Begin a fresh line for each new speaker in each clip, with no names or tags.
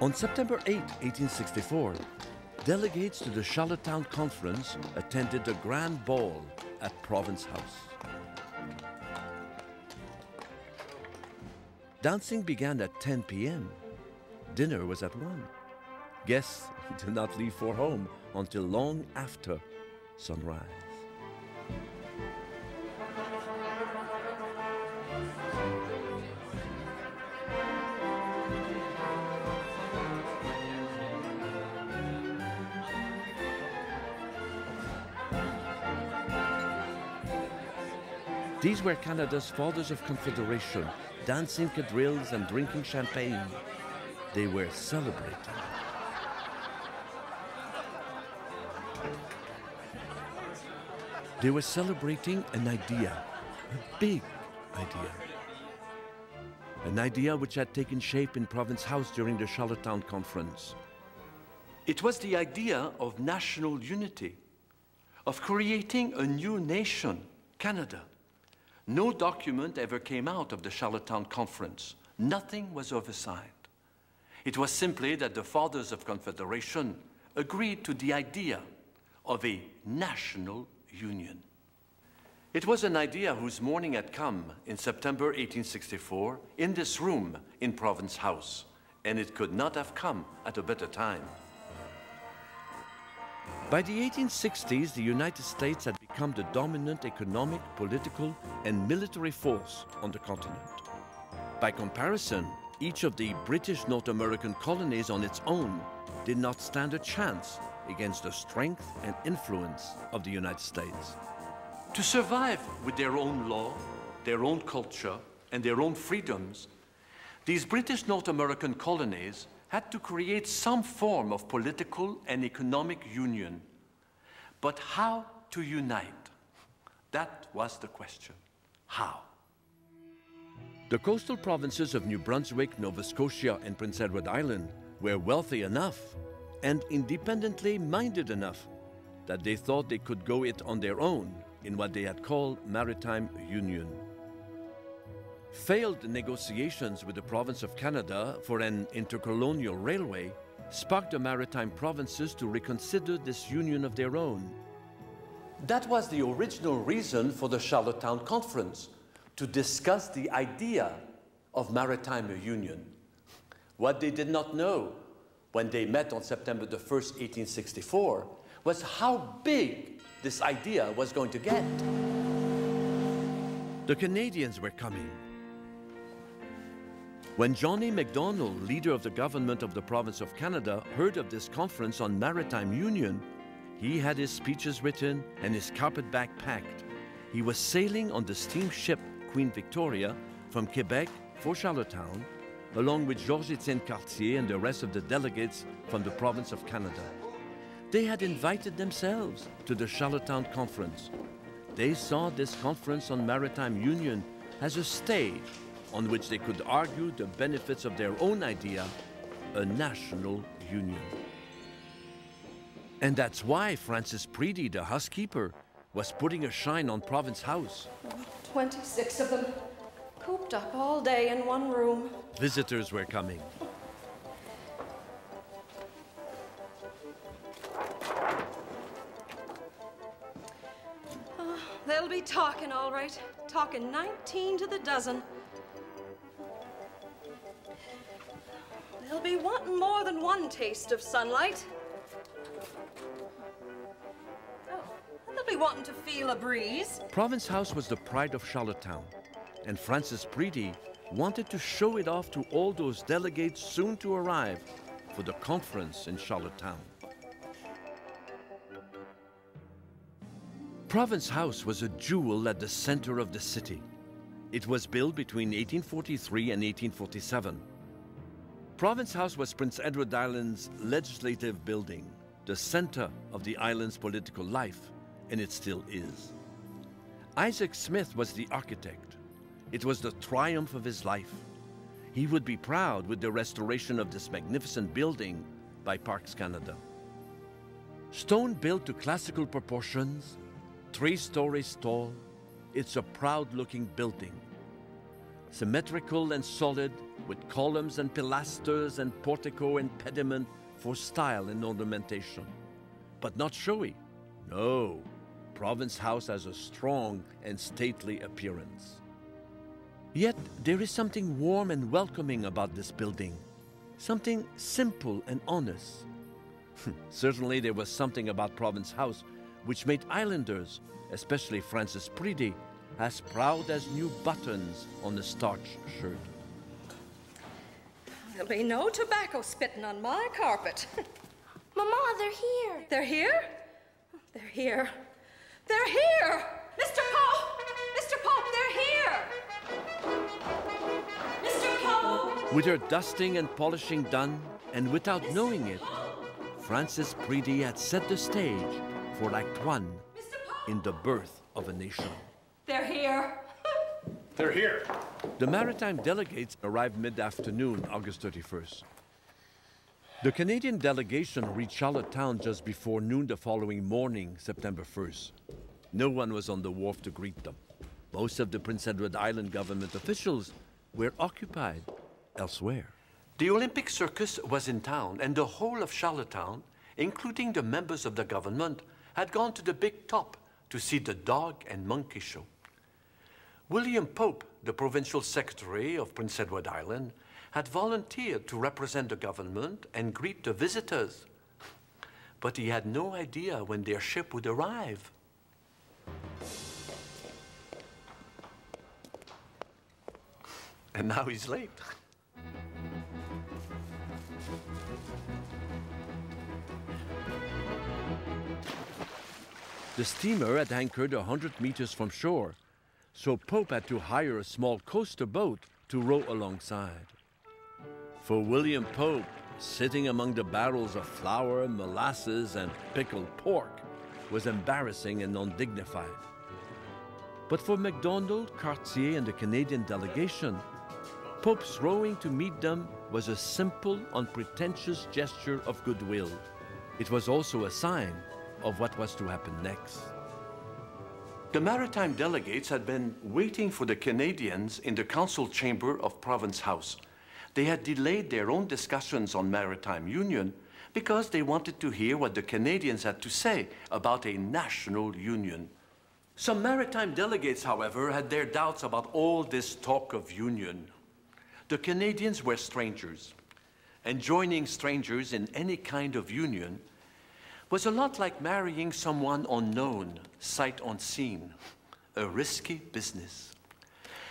On September 8, 1864, delegates to the Charlottetown Conference attended a grand ball at Province House. Dancing began at 10 p.m. Dinner was at 1. Guests did not leave for home until long after sunrise. These were Canada's fathers of Confederation, dancing quadrilles and drinking champagne. They were celebrating. They were celebrating an idea, a big idea. An idea which had taken shape in Province House during the Charlottetown Conference. It was the idea of national unity, of creating a new nation, Canada. No document ever came out of the Charlottetown Conference. Nothing was oversigned. It was simply that the Fathers of Confederation agreed to the idea of a national union. It was an idea whose morning had come in September 1864 in this room in Province House, and it could not have come at a better time. By the 1860s, the United States had become the dominant economic, political, and military force on the continent. By comparison, each of the British North American colonies on its own did not stand a chance against the strength and influence of the United States. To survive with their own law, their own culture, and their own freedoms, these British North American colonies had to create some form of political and economic union. But how to unite? That was the question. How? The coastal provinces of New Brunswick, Nova Scotia, and Prince Edward Island were wealthy enough and independently minded enough that they thought they could go it on their own in what they had called maritime union. Failed negotiations with the province of Canada for an intercolonial railway sparked the maritime provinces to reconsider this union of their own. That was the original reason for the Charlottetown Conference, to discuss the idea of maritime union. What they did not know when they met on September the 1st, 1864, was how big this idea was going to get. The Canadians were coming. When John A. Macdonald, leader of the government of the province of Canada, heard of this conference on maritime union, he had his speeches written and his carpetbag packed. He was sailing on the steamship Queen Victoria from Quebec for Charlottetown, along with Georges-Étienne Cartier and the rest of the delegates from the province of Canada. They had invited themselves to the Charlottetown Conference. They saw this conference on maritime union as a stage on which they could argue the benefits of their own idea, a national union. And that's why Francis Preedy, the housekeeper, was putting a shine on Province House.
26 of them, cooped up all day in one room.
Visitors were coming.
They'll be talking, all right. Talking 19 to the dozen. They'll be wanting more than one taste of sunlight. Oh, and they'll be wanting to feel a breeze.
Province House was the pride of Charlottetown, and Francis Preedy wanted to show it off to all those delegates soon to arrive for the conference in Charlottetown. Province House was a jewel at the center of the city. It was built between 1843 and 1847. Province House was Prince Edward Island's legislative building, the center of the island's political life, and it still is. Isaac Smith was the architect. It was the triumph of his life. He would be proud with the restoration of this magnificent building by Parks Canada. Stone built to classical proportions, 3 stories tall, it's a proud-looking building. symmetrical and solid, with columns and pilasters and portico and pediment for style and ornamentation. But not showy. No, Province House has a strong and stately appearance. Yet there is something warm and welcoming about this building, something simple and honest. Certainly there was something about Province House which made islanders, especially Francis Preedy, as proud as new buttons on a starched shirt.
There'll be no tobacco spitting on my carpet.
Mama, they're here.
They're here? They're here. They're here! Mr. Pope! Mr. Pope, they're here! Mr. Pope!
With her dusting and polishing done, and without knowing it, Francis Preedy had set the stage for Act One in the birth of a nation.
They're here.
They're here.
The maritime delegates arrived mid-afternoon, August 31st. The Canadian delegation reached Charlottetown just before noon the following morning, September 1st. No one was on the wharf to greet them. Most of the Prince Edward Island government officials were occupied elsewhere. The Olympic Circus was in town, and the whole of Charlottetown, including the members of the government, had gone to the big top to see the dog and monkey show. William Pope, the provincial secretary of Prince Edward Island, had volunteered to represent the government and greet the visitors. But he had no idea when their ship would arrive. And now he's late. The steamer had anchored 100 meters from shore, so Pope had to hire a small coaster boat to row alongside. For William Pope, sitting among the barrels of flour, molasses, and pickled pork was embarrassing and undignified. But for MacDonald, Cartier, and the Canadian delegation, Pope's rowing to meet them was a simple, unpretentious gesture of goodwill. It was also a sign of what was to happen next. The maritime delegates had been waiting for the Canadians in the council chamber of Province House. They had delayed their own discussions on maritime union because they wanted to hear what the Canadians had to say about a national union. Some maritime delegates, however, had their doubts about all this talk of union. The Canadians were strangers, and joining strangers in any kind of union was a lot like marrying someone unknown, sight unseen, a risky business.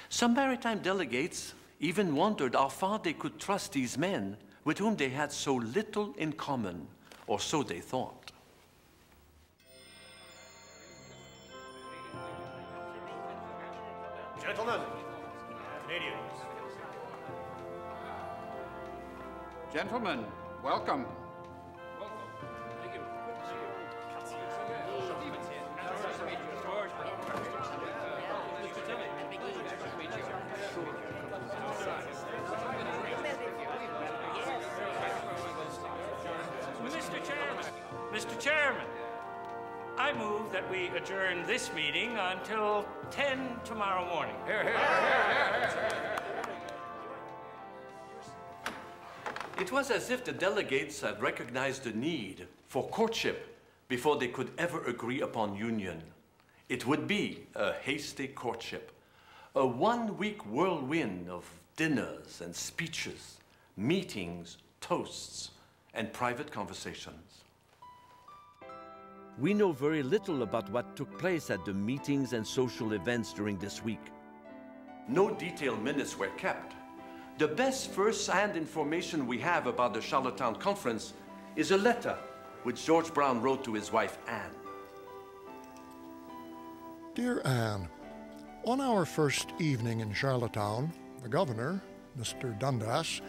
Some maritime delegates even wondered how far they could trust these men with whom they had so little in common, or so they thought.
Gentlemen, Canadians.
Gentlemen, welcome.
Mr. Chairman, I move that we adjourn this meeting until 10 tomorrow morning.
It was as if the delegates had recognized the need for courtship before they could ever agree upon union. It would be a hasty courtship, a one-week whirlwind of dinners and speeches, meetings, toasts, and private conversations. We know very little about what took place at the meetings and social events during this week. No detailed minutes were kept. The best first-hand information we have about the Charlottetown Conference is a letter which George Brown wrote to his wife, Anne.
Dear Anne, on our first evening in Charlottetown, the governor, Mr. Dundas,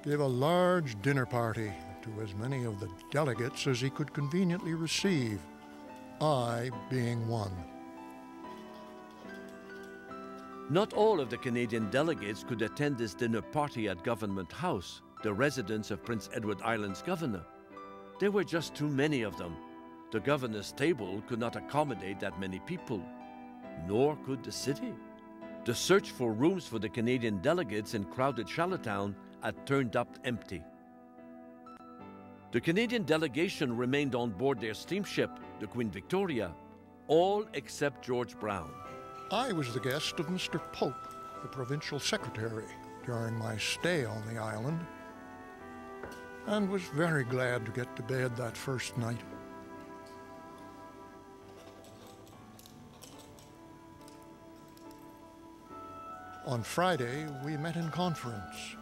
gave a large dinner party to as many of the delegates as he could conveniently receive, I being one.
Not all of the Canadian delegates could attend this dinner party at Government House, the residence of Prince Edward Island's governor. There were just too many of them. The governor's table could not accommodate that many people, nor could the city. The search for rooms for the Canadian delegates in crowded Charlottetown had turned up empty. The Canadian delegation remained on board their steamship, the Queen Victoria, all except George Brown.
I was the guest of Mr. Pope, the provincial secretary, during my stay on the island, and was very glad to get to bed that first night. On Friday, we met in conference,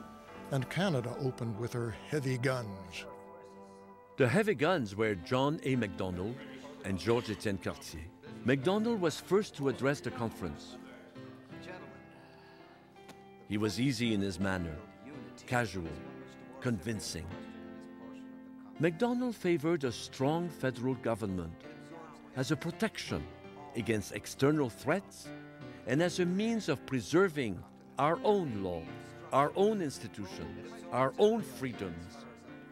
and Canada opened with her heavy guns.
The heavy guns were John A. Macdonald and Georges-Étienne Cartier. Macdonald was first to address the conference. He was easy in his manner, casual, convincing. Macdonald favored a strong federal government as a protection against external threats and as a means of preserving our own laws, our own institutions, our own freedoms,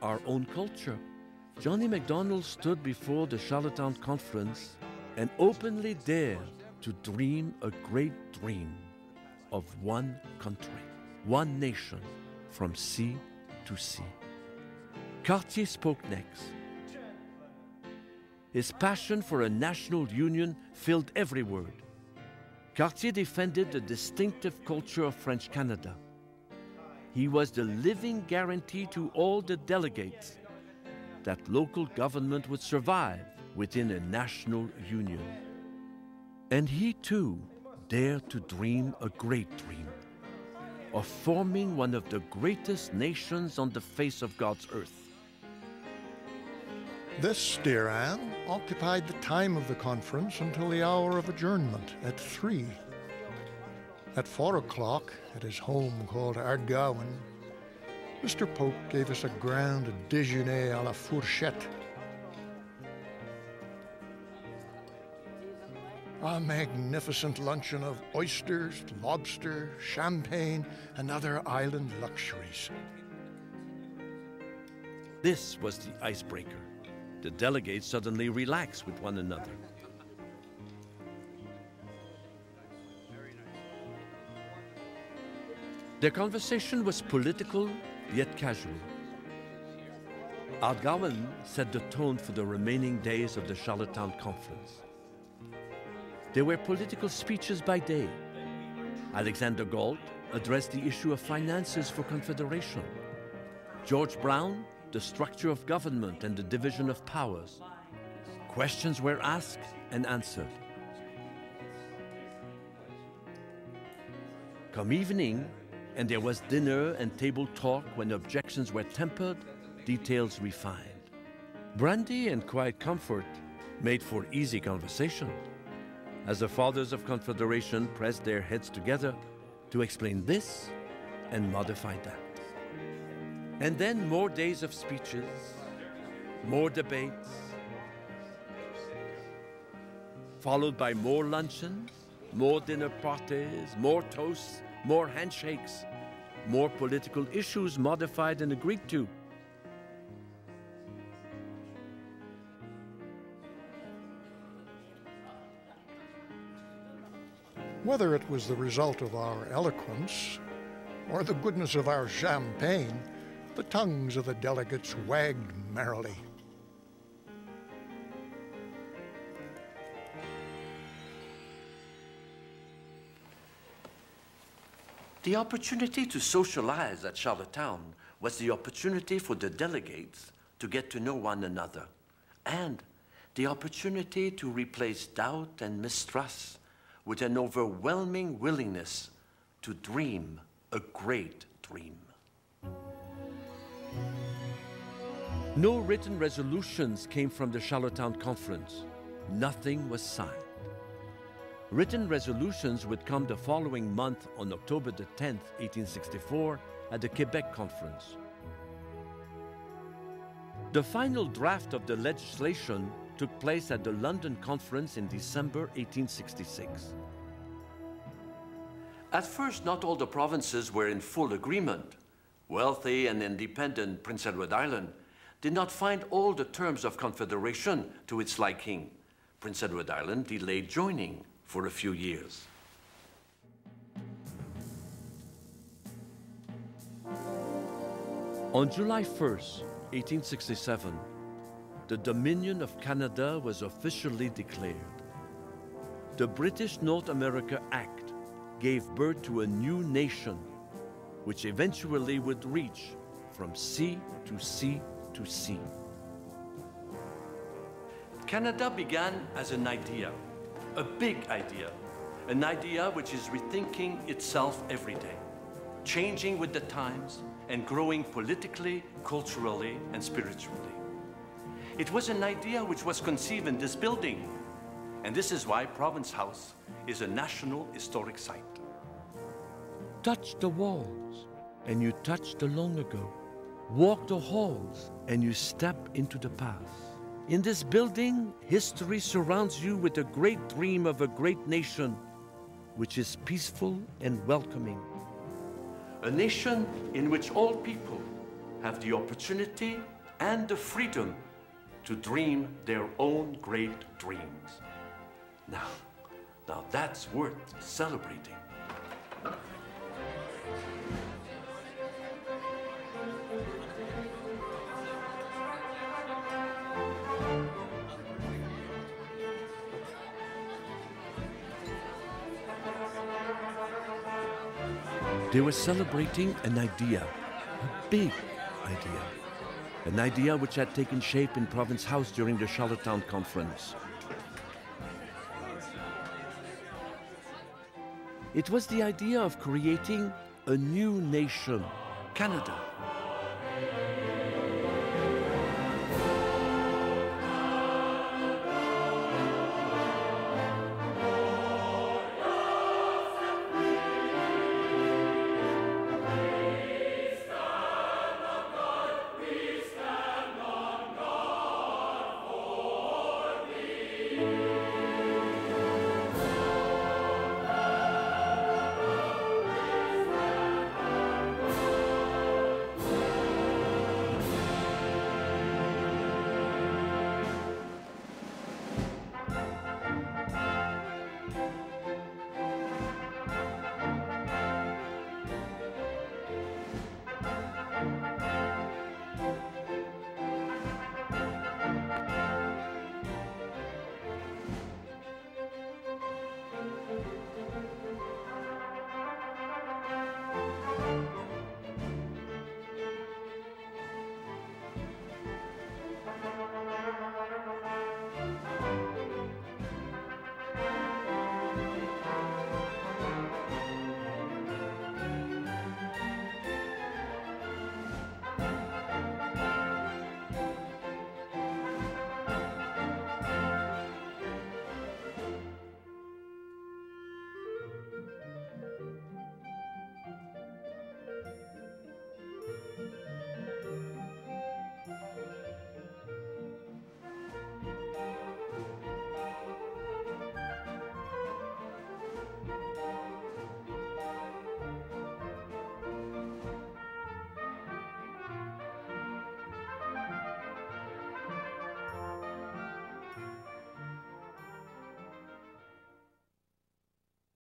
our own culture. Johnny Macdonald stood before the Charlottetown Conference and openly dared to dream a great dream of one country, one nation, from sea to sea. Cartier spoke next. His passion for a national union filled every word. Cartier defended the distinctive culture of French Canada. He was the living guarantee to all the delegates that local government would survive within a national union. And he too dared to dream a great dream of forming one of the greatest nations on the face of God's earth.
This, dear Anne, occupied the time of the conference until the hour of adjournment at 3. At 4 o'clock, at his home called Ardgowan, Mr. Pope gave us a grand déjeuner à la fourchette. A magnificent luncheon of oysters, lobster, champagne, and other island luxuries.
This was the icebreaker. The delegates suddenly relaxed with one another. Their conversation was political, yet casual. Ardgowan set the tone for the remaining days of the Charlottetown Conference. There were political speeches by day. Alexander Galt addressed the issue of finances for Confederation. George Brown, the structure of government and the division of powers. Questions were asked and answered. Come evening, and there was dinner and table talk when objections were tempered, details refined. Brandy and quiet comfort made for easy conversation, as the fathers of Confederation pressed their heads together to explain this and modify that. And then more days of speeches, more debates, followed by more luncheons, more dinner parties, more toasts, more handshakes, more political issues modified and agreed to.
Whether it was the result of our eloquence or the goodness of our champagne, the tongues of the delegates wagged merrily.
The opportunity to socialize at Charlottetown was the opportunity for the delegates to get to know one another, and the opportunity to replace doubt and mistrust with an overwhelming willingness to dream a great dream. No written resolutions came from the Charlottetown Conference. Nothing was signed. Written resolutions would come the following month on October the 10th, 1864, at the Quebec Conference. The final draft of the legislation took place at the London Conference in December 1866. At first, not all the provinces were in full agreement. Wealthy and independent Prince Edward Island did not find all the terms of Confederation to its liking. Prince Edward Island delayed joining for a few years. On July 1st, 1867, the Dominion of Canada was officially declared. The British North America Act gave birth to a new nation, which eventually would reach from sea to sea to sea. Canada began as an idea, a big idea, an idea which is rethinking itself every day, changing with the times and growing politically, culturally, and spiritually. It was an idea which was conceived in this building, and this is why Province House is a National Historic Site. Touch the walls, and you touch the long ago. Walk the halls, and you step into the past. In this building, history surrounds you with a great dream of a great nation, which is peaceful and welcoming. A nation in which all people have the opportunity and the freedom to dream their own great dreams. Now that's worth celebrating. They were celebrating an idea, a big idea. An idea which had taken shape in Province House during the Charlottetown Conference. It was the idea of creating a new nation, Canada.